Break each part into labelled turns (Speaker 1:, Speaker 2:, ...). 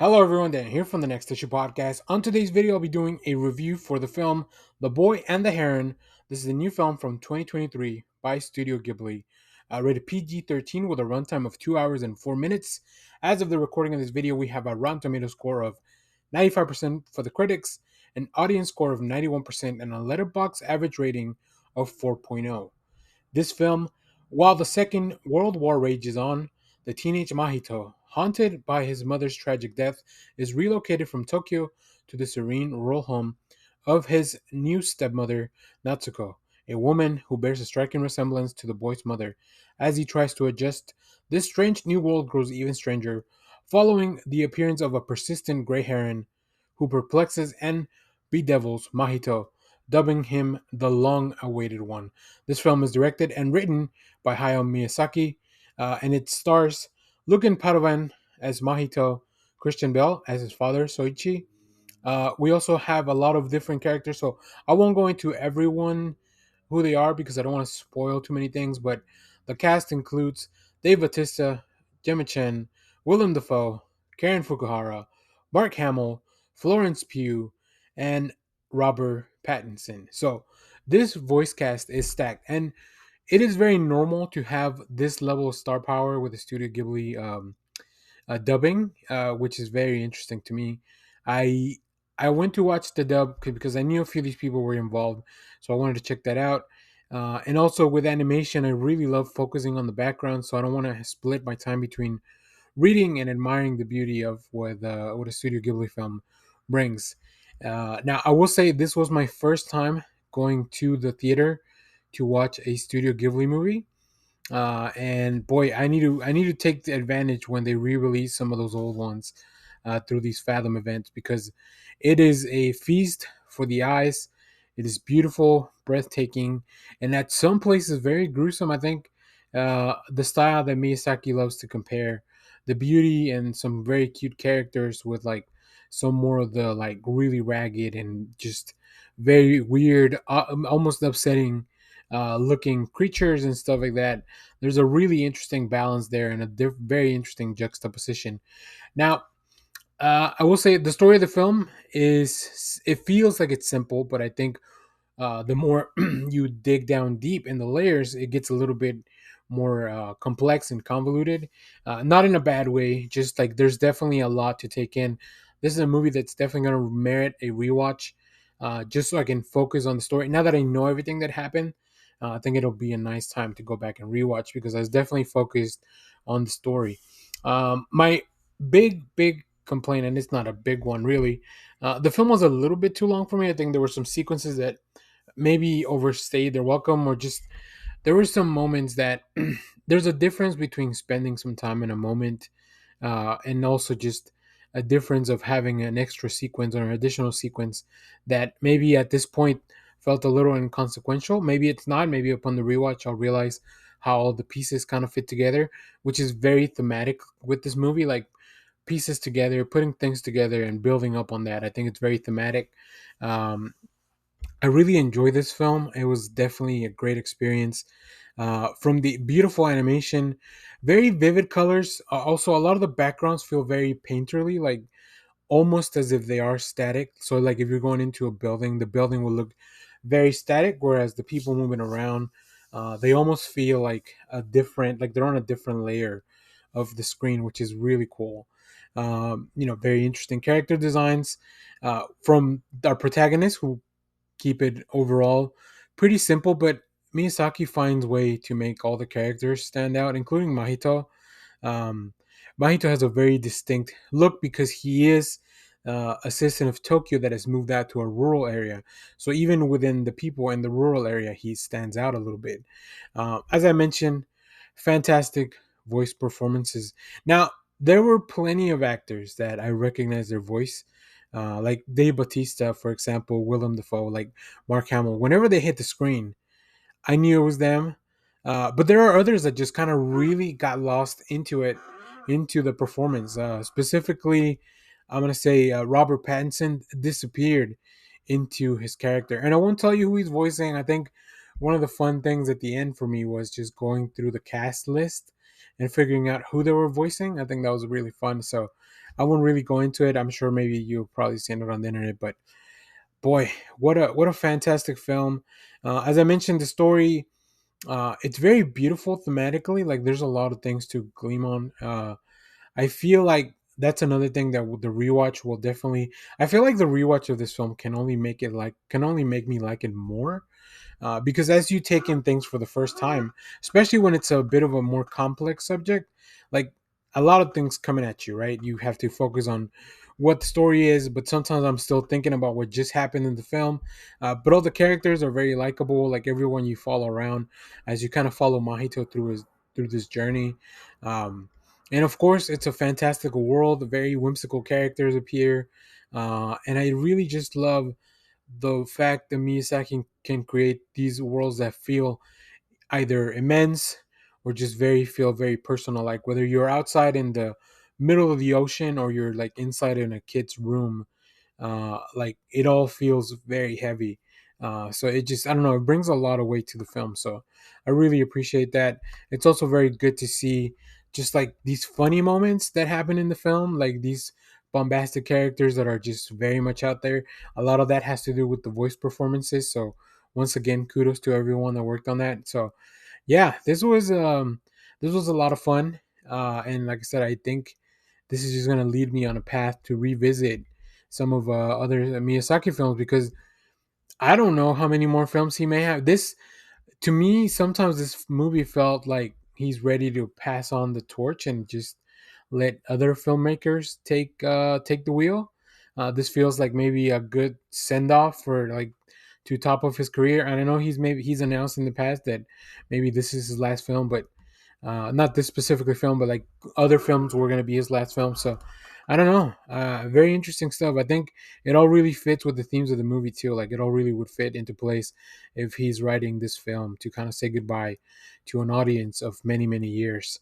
Speaker 1: Hello everyone, Dan here from the Next Issue Podcast. On today's video, I'll be doing a review for the film The Boy and the Heron. This is a new film from 2023 by Studio Ghibli. Rated PG-13 with a runtime of 2 hours and 4 minutes. As of the recording of this video, we have a Rotten Tomato score of 95% for the critics, an audience score of 91%, and a Letterboxd average rating of 4.0. This film, while the Second World War rages on, the teenage Mahito, haunted by his mother's tragic death, is relocated from Tokyo to the serene rural home of his new stepmother, Natsuko, a woman who bears a striking resemblance to the boy's mother. As he tries to adjust, this strange new world grows even stranger, following the appearance of a persistent gray heron who perplexes and bedevils Mahito, dubbing him the long awaited one. This film is directed and written by Hayao Miyazaki, and it stars Lucan Padovan as Mahito, Christian Bell as his father, Soichi. We also have a lot of different characters, so I won't go into everyone who they are because I don't want to spoil too many things, but the cast includes Dave Bautista, Gemma Chen, Willem Dafoe, Karen Fukuhara, Mark Hamill, Florence Pugh, and Robert Pattinson. So this voice cast is stacked, and it is very normal to have this level of star power with the Studio Ghibli dubbing, which is very interesting to me. I I went to watch the dub because I knew a few of these people were involved, so I wanted to check that out. And also with animation, I really love focusing on the background, so I don't want to split my time between reading and admiring the beauty of what a Studio Ghibli film brings. Now, I will say this was my first time going to the theater to watch a Studio Ghibli movie. And boy, I need to take the advantage when they re-release some of those old ones through these Fathom events because it is a feast for the eyes. It is beautiful, breathtaking, and at some places very gruesome. I think the style that Miyazaki loves to compare the beauty and some very cute characters with like some more of the like really ragged and just very weird, almost upsetting looking creatures and stuff like that. There's a really interesting balance there and a very interesting juxtaposition. Now, I will say the story of the film is it feels like it's simple, but I think the more you dig down deep in the layers, it gets a little bit more complex and convoluted. Not in a bad way, just like there's definitely a lot to take in. This is a movie that's definitely going to merit a rewatch, just so I can focus on the story. Now that I know everything that happened, I think it'll be a nice time to go back and rewatch because I was definitely focused on the story. My big complaint, and it's not a big one really, the film was a little bit too long for me. I think there were some sequences that maybe overstayed their welcome or just there were some moments that there's a difference between spending some time in a moment and also just a difference of having an extra sequence or an additional sequence that maybe at this point felt a little inconsequential. Maybe it's not. Maybe upon the rewatch, I'll realize how all the pieces kind of fit together, which is very thematic with this movie. Like pieces together, putting things together, and building up on that. I think it's very thematic. Um, I really enjoy this film. It was definitely a great experience. From the beautiful animation, very vivid colors. Also, a lot of the backgrounds feel very painterly, like almost as if they are static. So, like if you're going into a building, the building will look very static, whereas the people moving around, they almost feel like a different, like they're on a different layer of the screen, which is really cool. Very interesting character designs from our protagonist, who keep it overall pretty simple, but Miyazaki finds way to make all the characters stand out, including Mahito. Um, Mahito has a very distinct look because he is a citizen of Tokyo that has moved out to a rural area. So even within the people in the rural area, he stands out a little bit. As I mentioned, fantastic voice performances. Now, there were plenty of actors that I recognize their voice, like Dave Bautista, for example, Willem Dafoe, like Mark Hamill. Whenever they hit the screen, I knew it was them. But there are others that just kind of really got lost into it, into the performance. Specifically, I'm going to say Robert Pattinson disappeared into his character. And I won't tell you who he's voicing. I think one of the fun things at the end for me was just going through the cast list and figuring out who they were voicing. I think that was really fun. So I won't really go into it. I'm sure maybe you'll probably seen it on the internet, but boy, what a fantastic film. As I mentioned, the story, it's very beautiful thematically. Like there's a lot of things to gleam on. I feel like that's another thing that the rewatch will definitely. I feel like the rewatch of this film can only make me like it more, because as you take in things for the first time, especially when it's a bit of a more complex subject, like a lot of things coming at you, right? You have to focus on what the story is, but sometimes I'm still thinking about what just happened in the film. But all the characters are very likable, like everyone you follow around as you kind of follow Mahito through this journey. Um, and of course, it's a fantastical world. Very whimsical characters appear, and I really just love the fact that Miyazaki can create these worlds that feel either immense or just feel very personal. Like whether you're outside in the middle of the ocean or you're like inside in a kid's room, like it all feels very heavy. So it just, I don't know, it brings a lot of weight to the film. So I really appreciate that. It's also very good to see just like these funny moments that happen in the film, like these bombastic characters that are just very much out there. A lot of that has to do with the voice performances. So once again, kudos to everyone that worked on that. So yeah, this was a lot of fun. And like I said, I think this is just gonna lead me on a path to revisit some of other Miyazaki films, because I don't know how many more films he may have. This, to me, sometimes this movie felt like he's ready to pass on the torch and just let other filmmakers take the wheel. This feels like maybe a good send off for like to top of his career. And I know he's announced in the past that maybe this is his last film, but not this specifically film, but like other films were going to be his last film. So I don't know. Very interesting stuff. I think it all really fits with the themes of the movie too. Like it all really would fit into place if he's writing this film to kind of say goodbye to an audience of many many years.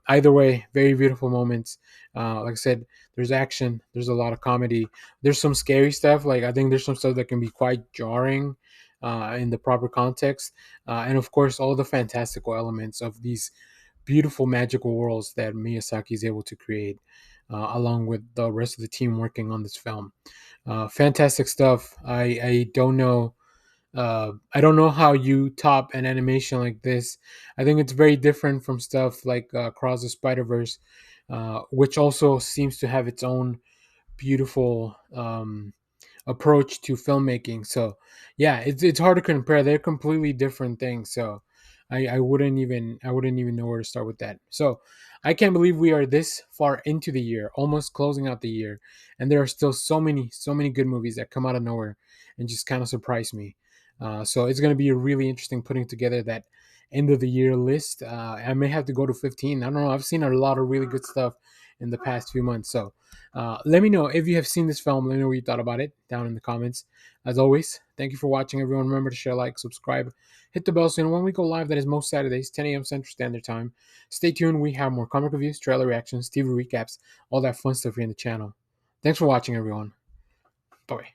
Speaker 1: Either way, very beautiful moments. Like I said, there's action, there's a lot of comedy, there's some scary stuff. Like I think there's some stuff that can be quite jarring in the proper context, and of course, all the fantastical elements of these beautiful magical worlds that Miyazaki is able to create, along with the rest of the team working on this film. Fantastic stuff. I don't know how you top an animation like this. I think it's very different from stuff like Across the Spider Verse, which also seems to have its own beautiful approach to filmmaking. So yeah, it's hard to compare. They're completely different things. So I wouldn't even know where to start with that. So I can't believe we are this far into the year, almost closing out the year, and there are still so many good movies that come out of nowhere and just kind of surprise me. So it's gonna be really interesting putting together that end of the year list. I may have to go to 15. I don't know. I've seen a lot of really good stuff in the past few months. So let me know if you have seen this film. Let me know what you thought about it down in the comments. As always, thank you for watching, everyone. Remember to share, like, subscribe, hit the bell so you know when we go live. That is most Saturdays, 10 a.m. Central Standard Time. Stay tuned. We have more comic reviews, trailer reactions, TV recaps, all that fun stuff here in the channel. Thanks for watching, everyone. Bye.